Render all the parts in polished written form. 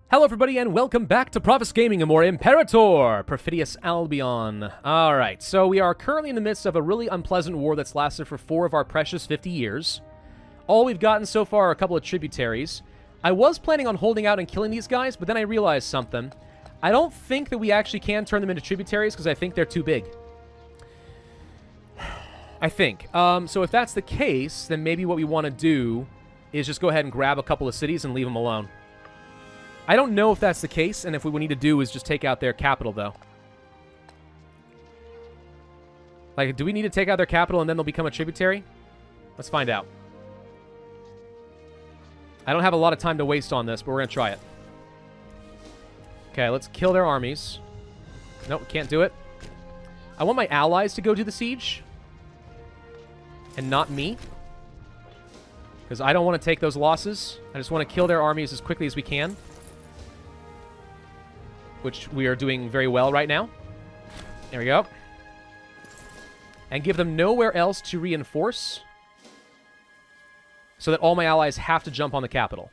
Hello everybody and welcome back to Provis Gaming and more Imperator, Perfidious Albion. Alright, so we are currently in the midst of a really unpleasant war that's lasted for 4 of our precious 50 years. All we've gotten so far are a couple of tributaries. I was planning on holding out and killing these guys, but then I realized something. I don't think that we actually can turn them into tributaries because I think they're too big. I think. So if that's the case, then maybe what we want to do is just go ahead and grab a couple of cities and leave them alone. I don't know if that's the case, and if what we need to do is just take out their capital, though. Like, do we need to take out their capital and then they'll become a tributary? Let's find out. I don't have a lot of time to waste on this, but we're going to try it. Okay, let's kill their armies. Nope, can't do it. I want my allies to go do the siege. And not me. Because I don't want to take those losses. I just want to kill their armies as quickly as we can. Which we are doing very well right now. There we go. And give them nowhere else to reinforce. So that all my allies have to jump on the capital.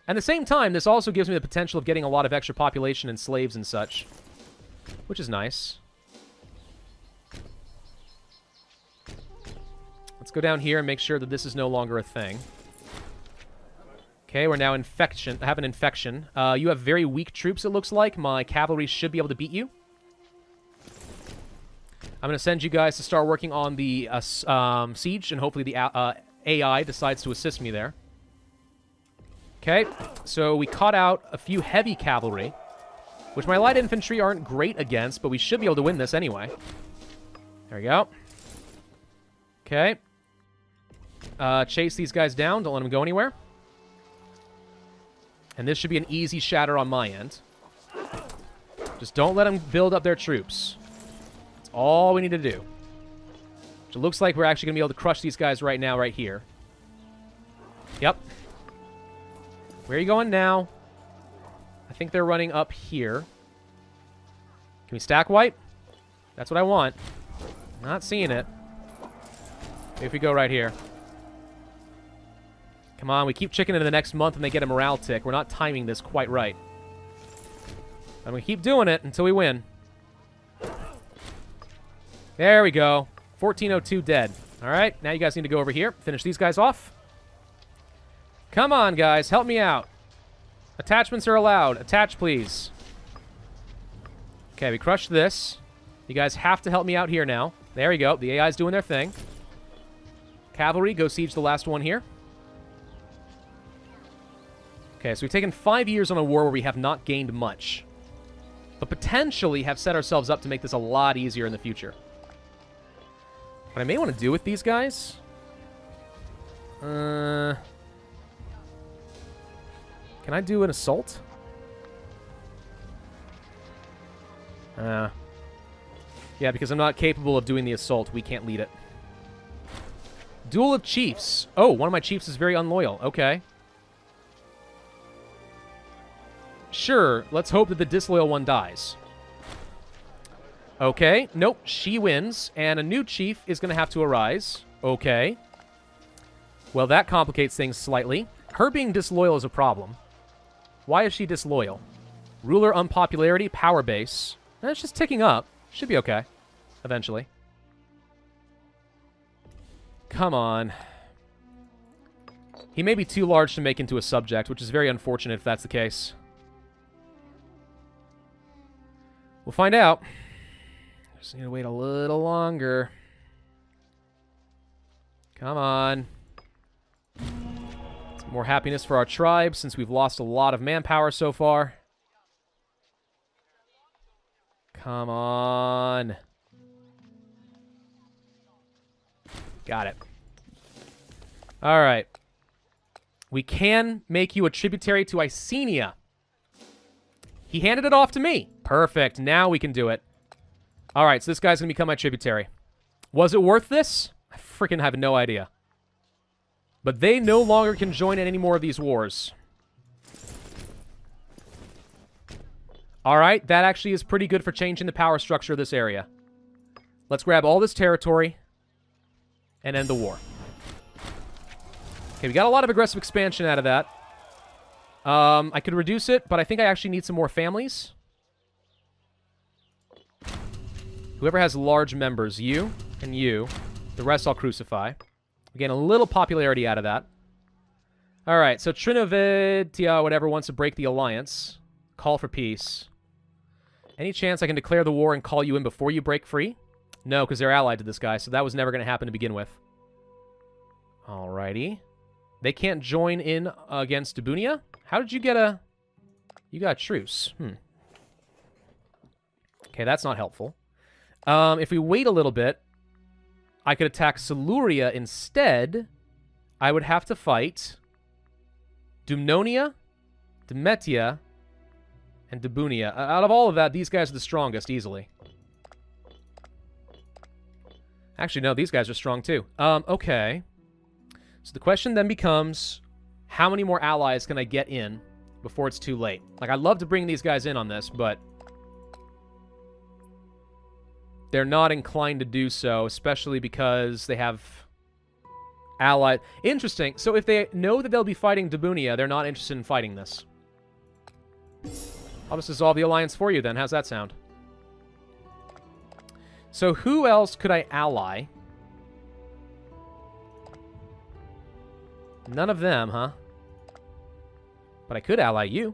At the same time, this also gives me the potential of getting a lot of extra population and slaves and such. Which is nice. Let's go down here and make sure that this is no longer a thing. Okay, we're now have an infection. You have very weak troops, it looks like. My cavalry should be able to beat you. I'm going to send you guys to start working on the siege, and hopefully the AI decides to assist me there. Okay, so we caught out a few heavy cavalry, which my light infantry aren't great against, but we should be able to win this anyway. There we go. Okay. Chase these guys down. Don't let them go anywhere. And this should be an easy shatter on my end. Just don't let them build up their troops. That's all we need to do. Which it looks like we're actually going to be able to crush these guys right now, right here. Yep. Where are you going now? I think they're running up here. Can we stack wipe? That's what I want. Not seeing it. Maybe if we go right here. Come on, we keep chicken into the next month and they get a morale tick. We're not timing this quite right. I'm going to keep doing it until we win. There we go. 1402 dead. All right, now you guys need to go over here. Finish these guys off. Come on, guys. Help me out. Attachments are allowed. Attach, please. Okay, we crushed this. You guys have to help me out here now. There we go. The AI's doing their thing. Cavalry, go siege the last one here. Okay, so we've taken 5 years on a war where we have not gained much. But potentially have set ourselves up to make this a lot easier in the future. What I may want to do with these guys... Can I do an assault? Yeah, because I'm not capable of doing the assault. We can't lead it. Duel of Chiefs. Oh, one of my chiefs is very unloyal. Okay. Sure, let's hope that the disloyal one dies. Okay, nope, she wins, and a new chief is going to have to arise. Okay. Well, that complicates things slightly. Her being disloyal is a problem. Why is she disloyal? Ruler unpopularity, power base. It's just ticking up. Should be okay, eventually. Come on. He may be too large to make into a subject, which is very unfortunate if that's the case. We'll find out. Just need to wait a little longer. Come on. Some more happiness for our tribe since we've lost a lot of manpower so far. Come on. Got it. All right. We can make you a tributary to Icenia. He handed it off to me. Perfect. Now we can do it. All right, so this guy's going to become my tributary. Was it worth this? I freaking have no idea. But they no longer can join in any more of these wars. All right, that actually is pretty good for changing the power structure of this area. Let's grab all this territory and end the war. Okay, we got a lot of aggressive expansion out of that. I could reduce it, but I think I actually need some more families. Whoever has large members, you and you. The rest I'll crucify. Again, a little popularity out of that. All right, so Trinovidia, whatever, wants to break the alliance. Call for peace. Any chance I can declare the war and call you in before you break free? No, because they're allied to this guy, so that was never going to happen to begin with. Alrighty. They can't join in against Dabunia? How did you get a... You got a truce. Okay, that's not helpful. If we wait a little bit, I could attack Siluria instead. I would have to fight Dumnonia, Demetia, and Dabunia. Out of all of that, these guys are the strongest, easily. Actually, no, these guys are strong too. Okay. So the question then becomes, how many more allies can I get in before it's too late? Like, I'd love to bring these guys in on this, but they're not inclined to do so, especially because they have allies. Interesting. So if they know that they'll be fighting Dabunia, they're not interested in fighting this. I'll just dissolve the alliance for you then. How's that sound? So who else could I ally? None of them, huh? But I could ally you.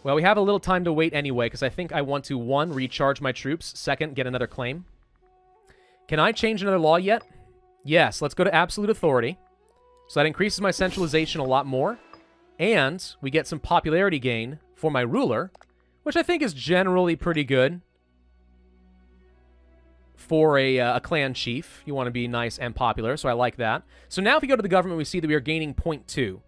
Well, we have a little time to wait anyway, because I think I want to, 1, recharge my troops, 2nd, get another claim. Can I change another law yet? Yes, let's go to absolute authority. So that increases my centralization a lot more. And we get some popularity gain for my ruler, which I think is generally pretty good for a clan chief. You want to be nice and popular, so I like that. So now if we go to the government, we see that we are gaining 0.2.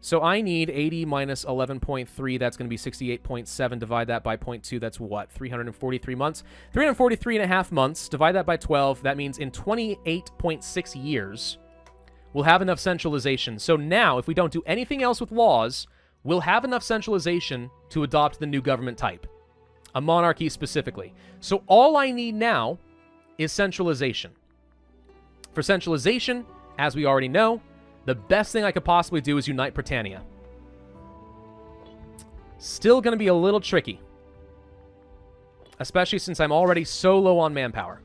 So I need 80 minus 11.3. That's going to be 68.7. Divide that by 0.2. That's what? 343 months? 343 and a half months. Divide that by 12. That means in 28.6 years, we'll have enough centralization. So now, if we don't do anything else with laws, we'll have enough centralization to adopt the new government type. A monarchy specifically. So all I need now is centralization. For centralization, as we already know, the best thing I could possibly do is unite Britannia. Still going to be a little tricky. Especially since I'm already so low on manpower.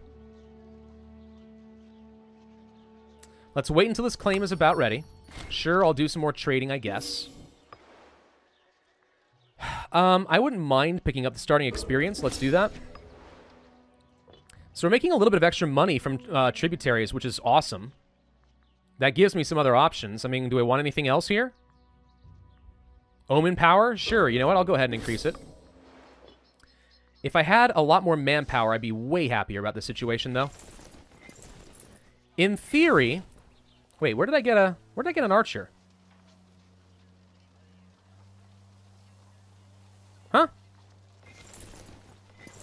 Let's wait until this claim is about ready. Sure, I'll do some more trading, I guess. I wouldn't mind picking up the starting experience. Let's do that. So we're making a little bit of extra money from tributaries, which is awesome. That gives me some other options. I mean, do I want anything else here? Omen power? Sure, you know what? I'll go ahead and increase it. If I had a lot more manpower, I'd be way happier about the situation, though. In theory... Wait, where did I get an archer? Huh?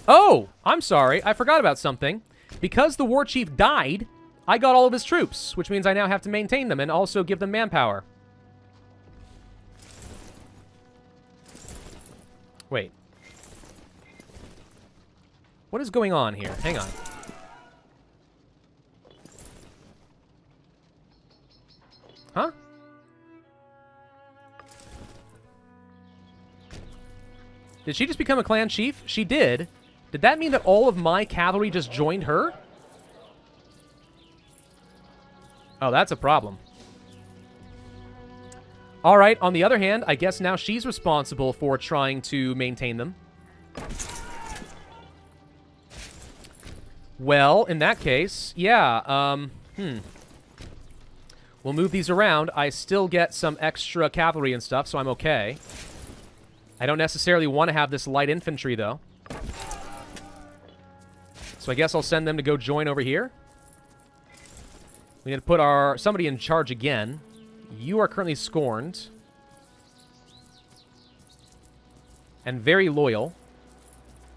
Oh! I'm sorry. I forgot about something. Because the war chief died, I got all of his troops, which means I now have to maintain them and also give them manpower. Wait. What is going on here? Hang on. Huh? Did she just become a clan chief? She did. Did that mean that all of my cavalry just joined her? Oh, that's a problem. All right, on the other hand, I guess now she's responsible for trying to maintain them. Well, in that case, yeah, we'll move these around. I still get some extra cavalry and stuff, so I'm okay. I don't necessarily want to have this light infantry, though. So I guess I'll send them to go join over here. We need to put somebody in charge again. You are currently scorned. And very loyal.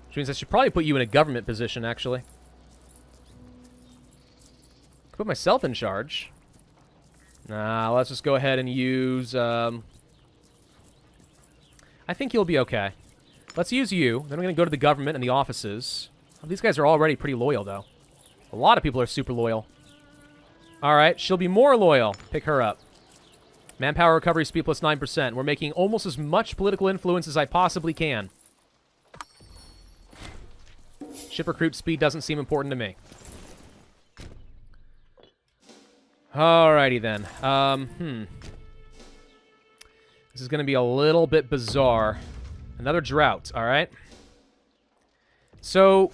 Which means I should probably put you in a government position, actually. Put myself in charge. Nah, let's just go ahead and use... I think you'll be okay. Let's use you. Then we're going to go to the government and the offices. Oh, these guys are already pretty loyal, though. A lot of people are super loyal. All right, she'll be more loyal. Pick her up. Manpower recovery speed plus 9%. We're making almost as much political influence as I possibly can. Ship recruit speed doesn't seem important to me. Alrighty then. This is going to be a little bit bizarre. Another drought, alright? So...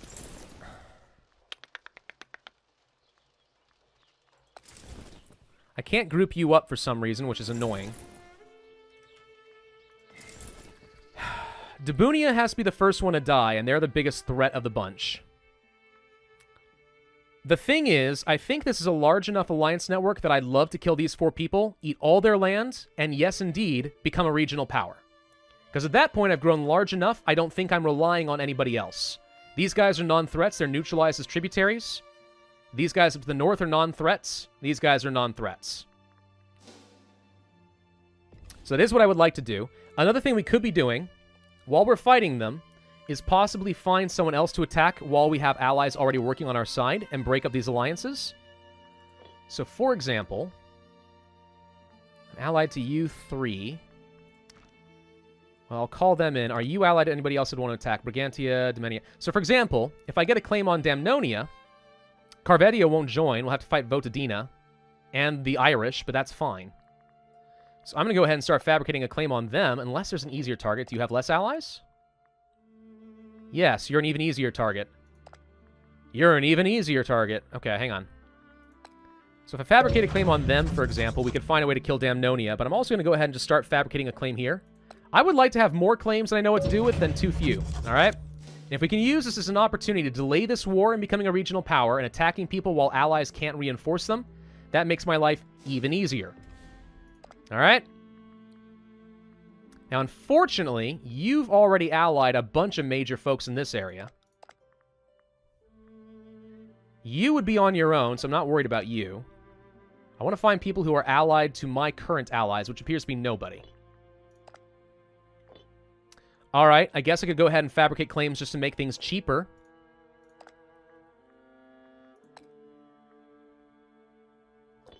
I can't group you up for some reason, which is annoying. Dabunia has to be the first one to die, and they're the biggest threat of the bunch. The thing is, I think this is a large enough alliance network that I'd love to kill these 4 people, eat all their land, and yes, indeed, become a regional power. Because at that point, I've grown large enough, I don't think I'm relying on anybody else. These guys are non-threats, they're neutralized as tributaries. These guys up to the north are non-threats. These guys are non-threats. So that is what I would like to do. Another thing we could be doing, while we're fighting them, is possibly find someone else to attack while we have allies already working on our side and break up these alliances. So, for example, I'm allied to you 3. Well, I'll call them in. Are you allied to anybody else that want to attack? Brigantia, Domenia. So, for example, if I get a claim on Damnonia, Carvedio won't join. We'll have to fight Votadina and the Irish, but that's fine. So I'm going to go ahead and start fabricating a claim on them, unless there's an easier target. Do you have less allies? Yes, you're an even easier target. You're an even easier target. Okay, hang on. So if I fabricate a claim on them, for example, we could find a way to kill Damnonia, but I'm also going to go ahead and just start fabricating a claim here. I would like to have more claims than I know what to do with than too few, alright? And if we can use this as an opportunity to delay this war in becoming a regional power and attacking people while allies can't reinforce them, that makes my life even easier. Alright? Now, unfortunately, you've already allied a bunch of major folks in this area. You would be on your own, so I'm not worried about you. I want to find people who are allied to my current allies, which appears to be nobody. Alright, I guess I could go ahead and fabricate claims just to make things cheaper.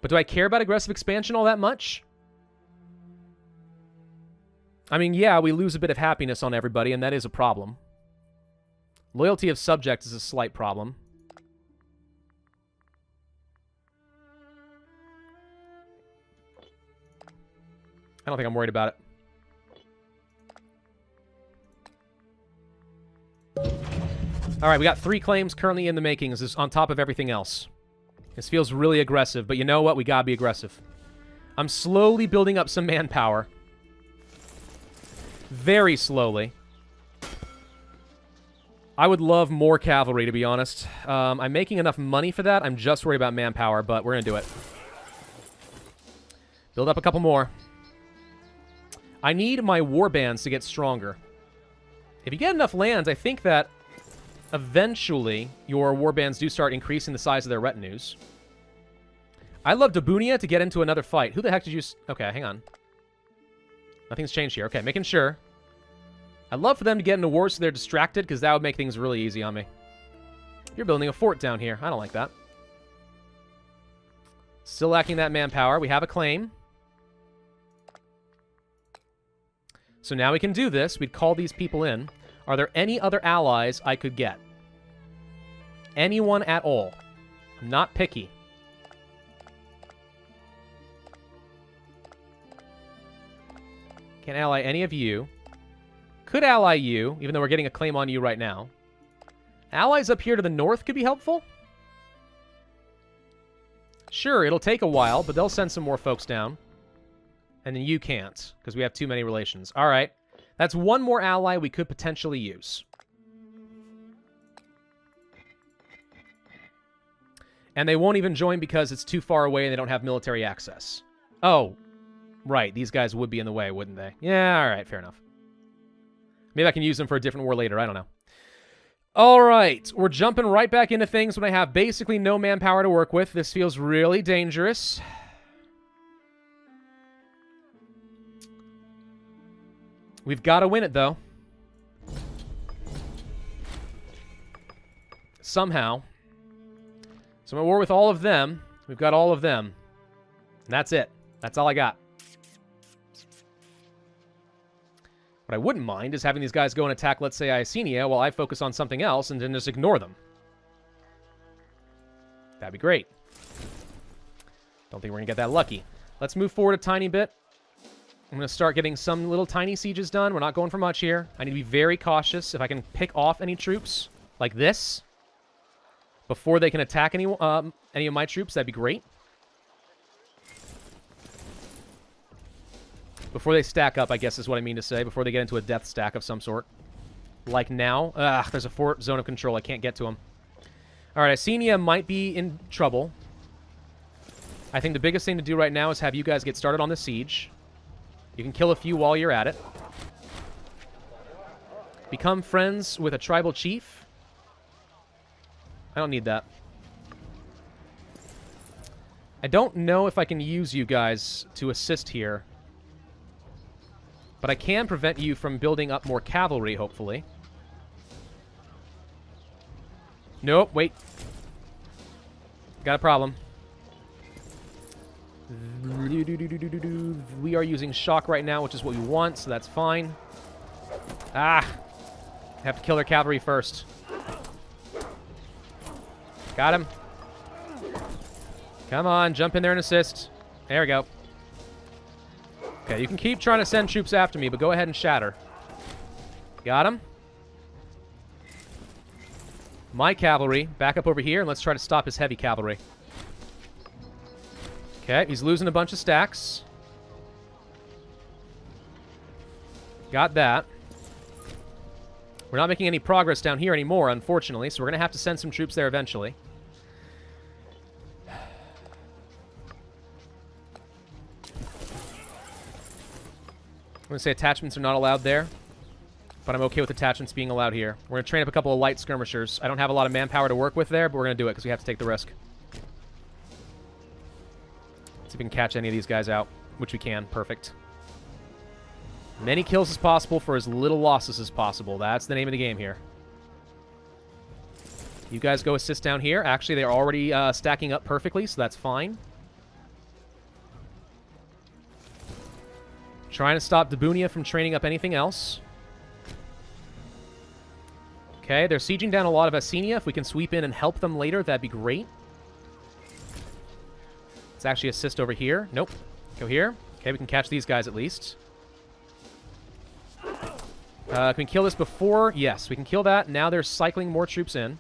But do I care about aggressive expansion all that much? I mean, yeah, we lose a bit of happiness on everybody, and that is a problem. Loyalty of subjects is a slight problem. I don't think I'm worried about it. Alright, we got 3 claims currently in the makings. This is on top of everything else. This feels really aggressive, but you know what? We gotta be aggressive. I'm slowly building up some manpower. Very slowly. I would love more cavalry, to be honest. I'm making enough money for that. I'm just worried about manpower, but we're gonna do it. Build up a couple more. I need my warbands to get stronger. If you get enough lands, I think that eventually your warbands do start increasing the size of their retinues. I'd love Dabunia to get into another fight. Who the heck did you... Okay, hang on. Nothing's changed here. Okay, making sure. I'd love for them to get into wars so they're distracted, because that would make things really easy on me. You're building a fort down here. I don't like that. Still lacking that manpower. We have a claim. So now we can do this. We'd call these people in. Are there any other allies I could get? Anyone at all. I'm not picky. Can't ally any of you. Could ally you, even though we're getting a claim on you right now. Allies up here to the north could be helpful. Sure, it'll take a while, but they'll send some more folks down. And then you can't, because we have too many relations. Alright. That's one more ally we could potentially use. And they won't even join because it's too far away and they don't have military access. Oh, right. These guys would be in the way, wouldn't they? Yeah, alright, fair enough. Maybe I can use them for a different war later. I don't know. Alright, we're jumping right back into things when I have basically no manpower to work with. This feels really dangerous. We've got to win it, though. Somehow. So I'm at war with all of them. We've got all of them. And that's it. That's all I got. What I wouldn't mind is having these guys go and attack, let's say, Icenia, while I focus on something else and then just ignore them. That'd be great. Don't think we're going to get that lucky. Let's move forward a tiny bit. I'm going to start getting some little tiny sieges done. We're not going for much here. I need to be very cautious. If I can pick off any troops like this before they can attack any of my troops, that'd be great. Before they stack up, I guess is what I mean to say. Before they get into a death stack of some sort. Like now. There's a fort zone of control. I can't get to them. Alright, Icenia might be in trouble. I think the biggest thing to do right now is have you guys get started on the siege. You can kill a few while you're at it. Become friends with a tribal chief. I don't need that. I don't know if I can use you guys to assist here. But I can prevent you from building up more cavalry, hopefully. Nope, wait. Got a problem. We are using shock right now, which is what we want, so that's fine. Ah! I have to kill their cavalry first. Got him. Come on, jump in there and assist. There we go. Okay, you can keep trying to send troops after me, but go ahead and shatter. Got him. My cavalry, back up over here, and let's try to stop his heavy cavalry. Okay, he's losing a bunch of stacks. Got that. We're not making any progress down here anymore, unfortunately, so we're going to have to send some troops there eventually. I'm going to say attachments are not allowed there, but I'm okay with attachments being allowed here. We're going to train up a couple of light skirmishers. I don't have a lot of manpower to work with there, but we're going to do it because we have to take the risk. See if we can catch any of these guys out, which we can. Perfect. Many kills as possible for as little losses as possible. That's the name of the game here. You guys go assist down here. Actually, they're already stacking up perfectly, so that's fine. Trying to stop Dabunia from training up anything else. Okay, they're sieging down a lot of Icenia. If we can sweep in and help them later, that'd be great. Let's actually assist over here. Nope. Go here. Okay, we can catch these guys at least. Can we kill this before? Yes, we can kill that. Now they're cycling more troops in.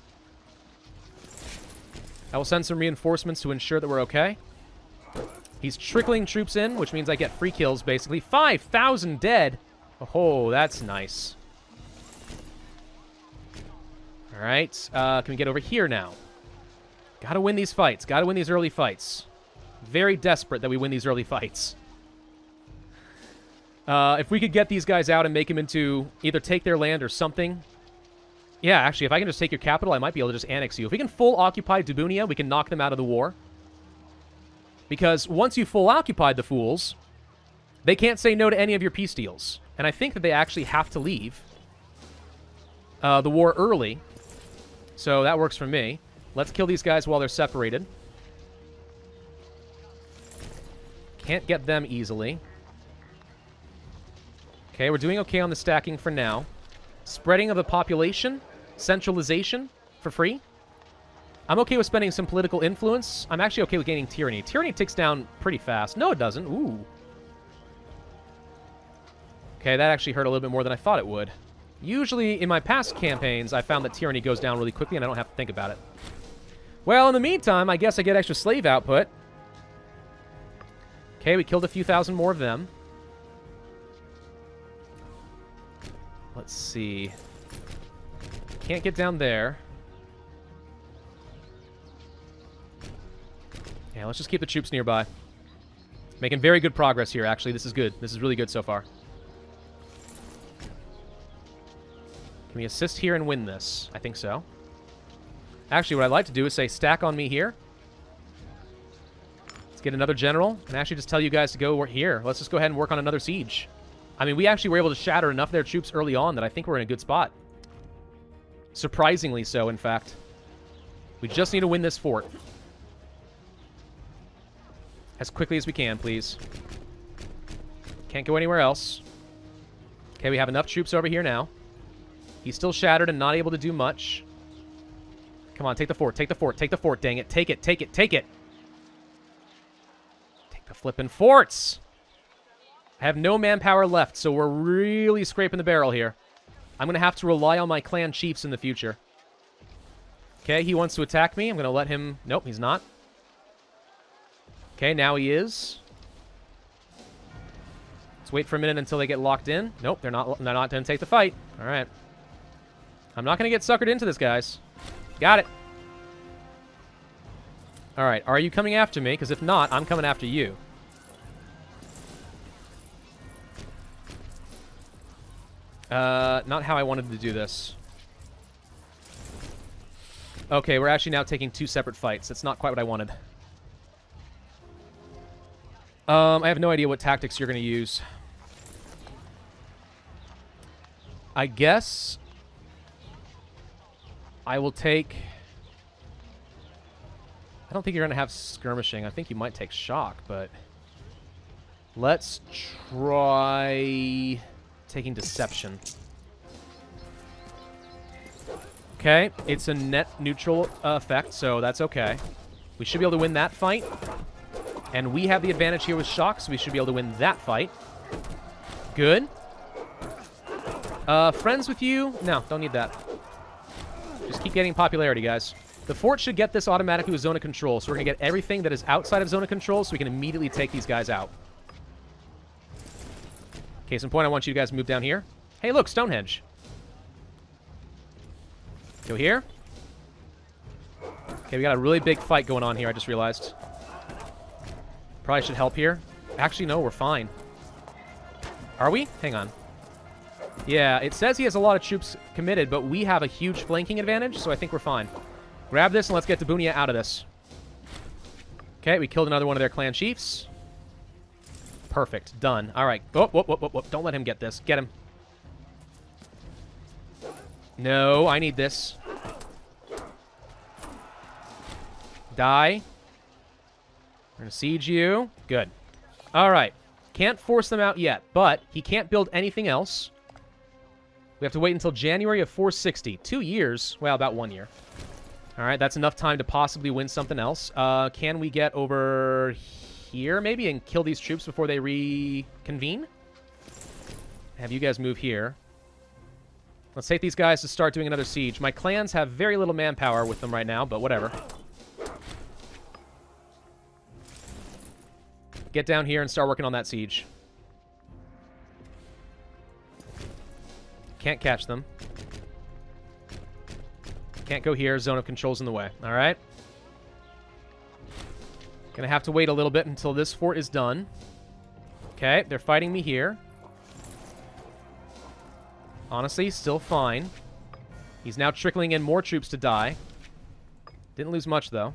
I will send some reinforcements to ensure that we're okay. He's trickling troops in, which means I get free kills, basically. 5,000 dead! Oh, that's nice. Alright, can we get over here now? Gotta win these fights. Gotta win these early fights. Very desperate that we win these early fights. If we could get these guys out and make them into either take their land or something. Yeah, actually, if I can just take your capital, I might be able to just annex you. If we can full occupy Dabunia, we can knock them out of the war. Because once you full occupied the fools, they can't say no to any of your peace deals. And I think that they actually have to leave the war early. So that works for me. Let's kill these guys while they're separated. Can't get them easily. Okay, we're doing okay on the stacking for now. Spreading of the population. Centralization for free. I'm okay with spending some political influence. I'm actually okay with gaining tyranny. Tyranny ticks down pretty fast. No, it doesn't. Ooh. Okay, that actually hurt a little bit more than I thought it would. Usually, in my past campaigns, I found that tyranny goes down really quickly and I don't have to think about it. Well, in the meantime, I guess I get extra slave output. Okay, we killed a few thousand more of them. Let's see. Can't get down there. Yeah, let's just keep the troops nearby. Making very good progress here, actually. This is good. This is really good so far. Can we assist here and win this? I think so. Actually, what I'd like to do is say stack on me here. Let's get another general and actually just tell you guys to go here. Let's just go ahead and work on another siege. I mean, we actually were able to shatter enough of their troops early on that I think we're in a good spot. Surprisingly so, in fact. We just need to win this fort. As quickly as we can, please. Can't go anywhere else. Okay, we have enough troops over here now. He's still shattered and not able to do much. Come on, take the fort, take the fort, take the fort, dang it. Take it, take it, take it. Take the flippin' forts. I have no manpower left, so we're really scraping the barrel here. I'm going to have to rely on my clan chiefs in the future. Okay, he wants to attack me. I'm going to let him... Nope, he's not. Okay, now he is. Let's wait for a minute until they get locked in. Nope, they're not going to take the fight. All right. I'm not going to get suckered into this, guys. Got it. All right, are you coming after me? Because if not, I'm coming after you. Not how I wanted to do this. Okay, we're actually now taking 2 separate fights. That's not quite what I wanted. I have no idea what tactics you're going to use. I guess I will take... I don't think you're going to have skirmishing. I think you might take shock, but... Let's try taking deception. Okay, it's a net neutral effect, so that's okay. We should be able to win that fight. And we have the advantage here with shock, so we should be able to win that fight. Good. Friends with you? No, don't need that. Just keep getting popularity, guys. The fort should get this automatically with zone of control, so we're going to get everything that is outside of zone of control so we can immediately take these guys out. Case in point, I want you guys to move down here. Hey, look, Stonehenge. Go here. Okay, we got a really big fight going on here, I just realized. Probably should help here. Actually, no, we're fine. Are we? Hang on. Yeah, it says he has a lot of troops committed, but we have a huge flanking advantage, so I think we're fine. Grab this and let's get Dabunia out of this. Okay, we killed another one of their clan chiefs. Perfect. Done. All right. Whoop, whoop, whoop, whoop, whoop. Don't let him get this. Get him. No, I need this. Die. We're going to siege you. Good. All right. Can't force them out yet, but he can't build anything else. We have to wait until January of 460. 2 years. Well, about 1 year. All right, that's enough time to possibly win something else. Can we get over here, maybe, and kill these troops before they reconvene? Have you guys move here. Let's take these guys to start doing another siege. My clans have very little manpower with them right now, but whatever. Get down here and start working on that siege. Can't catch them. Can't go here. Zone of control's in the way. All right. Gonna have to wait a little bit until this fort is done. Okay, they're fighting me here. Honestly, still fine. He's now trickling in more troops to die. Didn't lose much, though.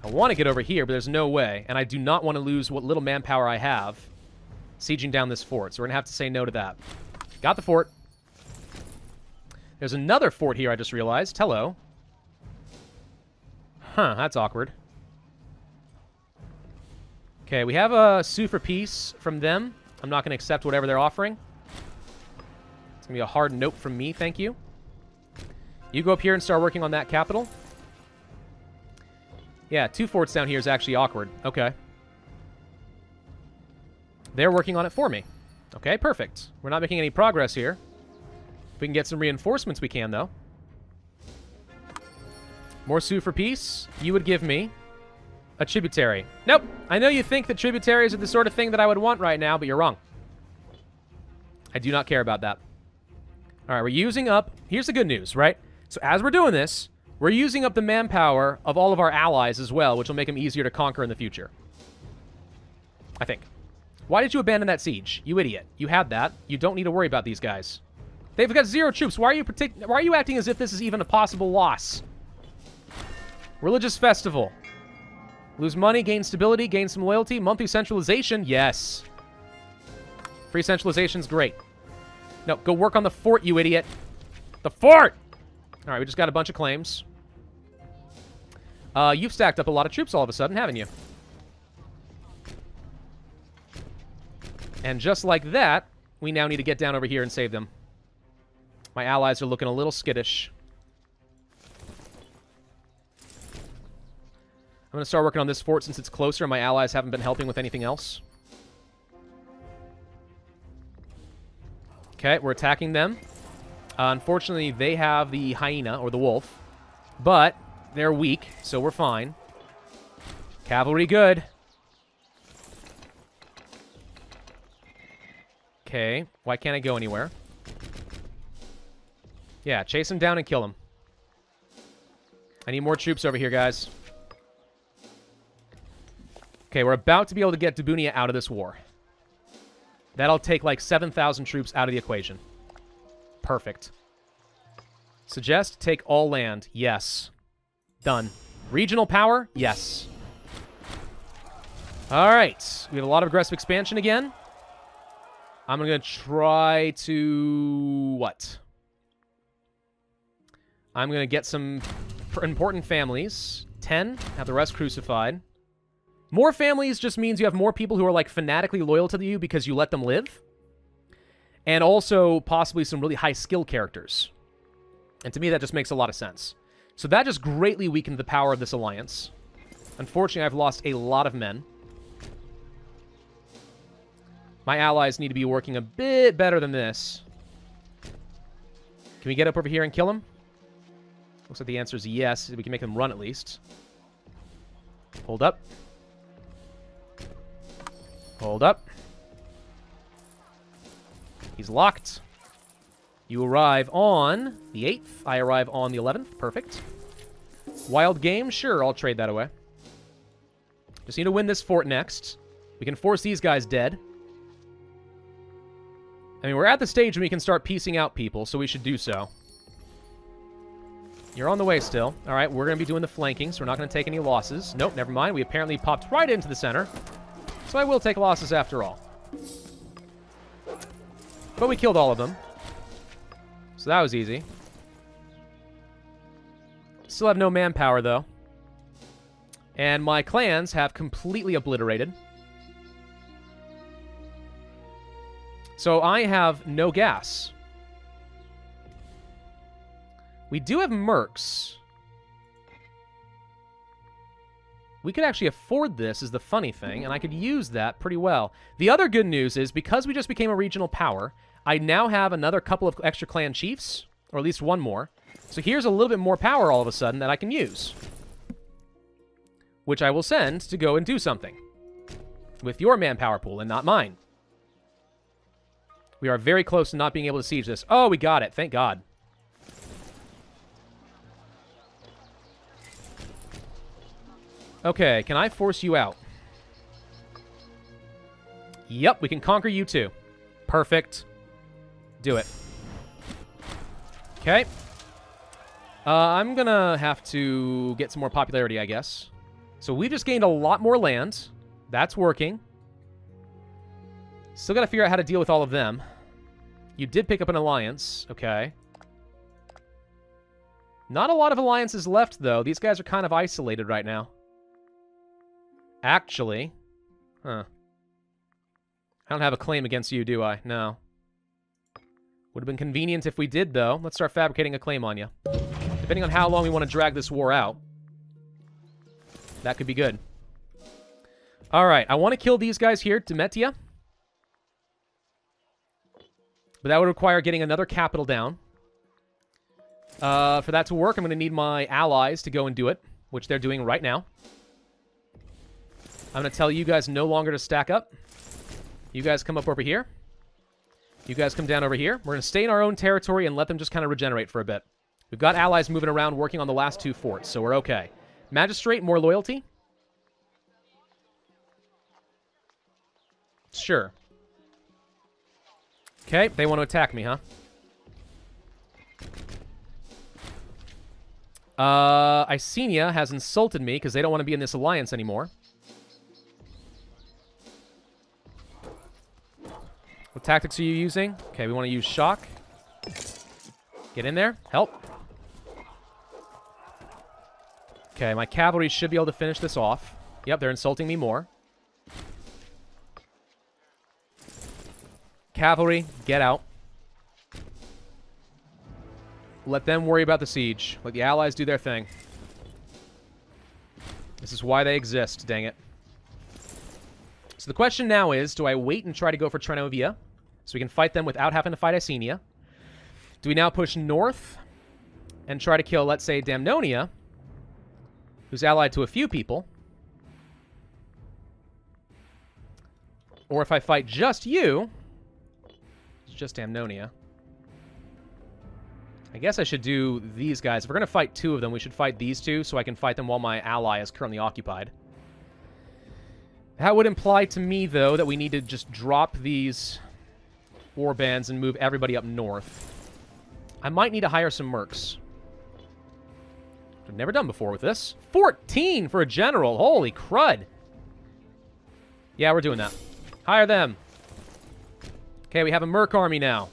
I want to get over here, but there's no way. And I do not want to lose what little manpower I have sieging down this fort. So we're going to have to say no to that. Got the fort. There's another fort here, I just realized. Hello. Huh, that's awkward. Okay, we have a sue for peace from them. I'm not going to accept whatever they're offering. It's going to be a hard nope from me, thank you. You go up here and start working on that capital. Yeah, 2 forts down here is actually awkward. Okay. They're working on it for me. Okay, perfect. We're not making any progress here. If we can get some reinforcements, we can, though. More sue for peace. You would give me a tributary. Nope. I know you think that tributaries are the sort of thing that I would want right now, but you're wrong. I do not care about that. All right, we're using up... Here's the good news, right? So as we're doing this, we're using up the manpower of all of our allies as well, which will make them easier to conquer in the future. I think. Why did you abandon that siege? You idiot. You had that. You don't need to worry about these guys. They've got 0 troops. Why are you acting as if this is even a possible loss? Religious festival. Lose money, gain stability, gain some loyalty. Monthly centralization. Yes. Free centralization's great. No, go work on the fort, you idiot. The fort! All right, we just got a bunch of claims. You've stacked up a lot of troops all of a sudden, haven't you? And just like that, we now need to get down over here and save them. My allies are looking a little skittish. I'm going to start working on this fort since it's closer and my allies haven't been helping with anything else. Okay, we're attacking them. Unfortunately, they have the hyena, or the wolf. But they're weak, so we're fine. Cavalry good. Okay, why can't I go anywhere? Yeah, chase him down and kill him. I need more troops over here, guys. Okay, we're about to be able to get Dabunia out of this war. That'll take like 7,000 troops out of the equation. Perfect. Suggest take all land. Yes. Done. Regional power? Yes. All right. We have a lot of aggressive expansion again. I'm going to try to... what? I'm going to get some important families. 10. Have the rest crucified. More families just means you have more people who are, like, fanatically loyal to you because you let them live. And also, possibly some really high skill characters. And to me, that just makes a lot of sense. So that just greatly weakened the power of this alliance. Unfortunately, I've lost a lot of men. My allies need to be working a bit better than this. Can we get up over here and kill him? Looks like the answer is yes. We can make them run at least. Hold up. Hold up. He's locked. You arrive on the 8th. I arrive on the 11th. Perfect. Wild game? Sure, I'll trade that away. Just need to win this fort next. We can force these guys dead. I mean, we're at the stage when we can start piecing out people, so we should do so. You're on the way still. All right, we're going to be doing the flanking, so we're not going to take any losses. Nope, never mind. We apparently popped right into the center. So I will take losses after all. But we killed all of them. So that was easy. Still have no manpower, though. And my clans have completely obliterated. So I have no gas. We do have mercs. We could actually afford this, is the funny thing, and I could use that pretty well. The other good news is, because we just became a regional power, I now have another couple of extra clan chiefs, or at least one more. So here's a little bit more power all of a sudden that I can use. Which I will send to go and do something. With your manpower pool and not mine. We are very close to not being able to siege this. Oh, we got it. Thank God. Okay, can I force you out? Yep, we can conquer you too. Perfect. Do it. Okay. I'm gonna have to get some more popularity, I guess. So we just gained a lot more land. That's working. Still gotta figure out how to deal with all of them. You did pick up an alliance. Okay. Not a lot of alliances left, though. These guys are kind of isolated right now. Actually. Huh. I don't have a claim against you, do I? No. Would have been convenient if we did, though. Let's start fabricating a claim on you. Depending on how long we want to drag this war out. That could be good. Alright, I want to kill these guys here, Demetia. But that would require getting another capital down. For that to work, I'm going to need my allies to go and do it, which they're doing right now. I'm going to tell you guys no longer to stack up. You guys come up over here. You guys come down over here. We're going to stay in our own territory and let them just kind of regenerate for a bit. We've got allies moving around working on the last two forts, so we're okay. Magistrate, more loyalty? Sure. Okay, they want to attack me, huh? Icenia has insulted me because they don't want to be in this alliance anymore. What tactics are you using? Okay, we want to use shock. Get in there. Help. Okay, my cavalry should be able to finish this off. Yep, they're insulting me more. Cavalry, get out. Let them worry about the siege. Let the allies do their thing. This is why they exist, dang it. So the question now is, do I wait and try to go for Trenovia so we can fight them without having to fight Icenia? Do we now push north and try to kill, let's say, Damnonia, who's allied to a few people? Or if I fight just you, it's just Damnonia. I guess I should do these guys. If we're going to fight two of them, we should fight these two so I can fight them while my ally is currently occupied. That would imply to me, though, that we need to just drop these warbands and move everybody up north. I might need to hire some mercs. I've never done before with this. 14 for a general. Holy crud. Yeah, we're doing that. Hire them. Okay, we have a merc army now.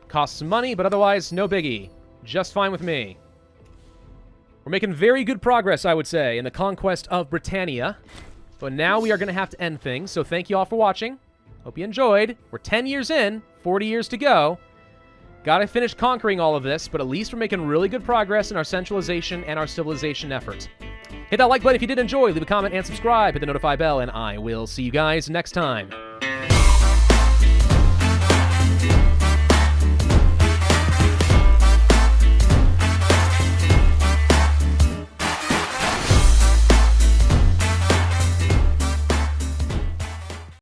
Costs some money, but otherwise, no biggie. Just fine with me. We're making very good progress, I would say, in the conquest of Britannia. But now we are going to have to end things, so thank you all for watching. Hope you enjoyed. We're 10 years in, 40 years to go. Gotta finish conquering all of this, but at least we're making really good progress in our centralization and our civilization efforts. Hit that like button if you did enjoy, leave a comment and subscribe, hit the notify bell, and I will see you guys next time.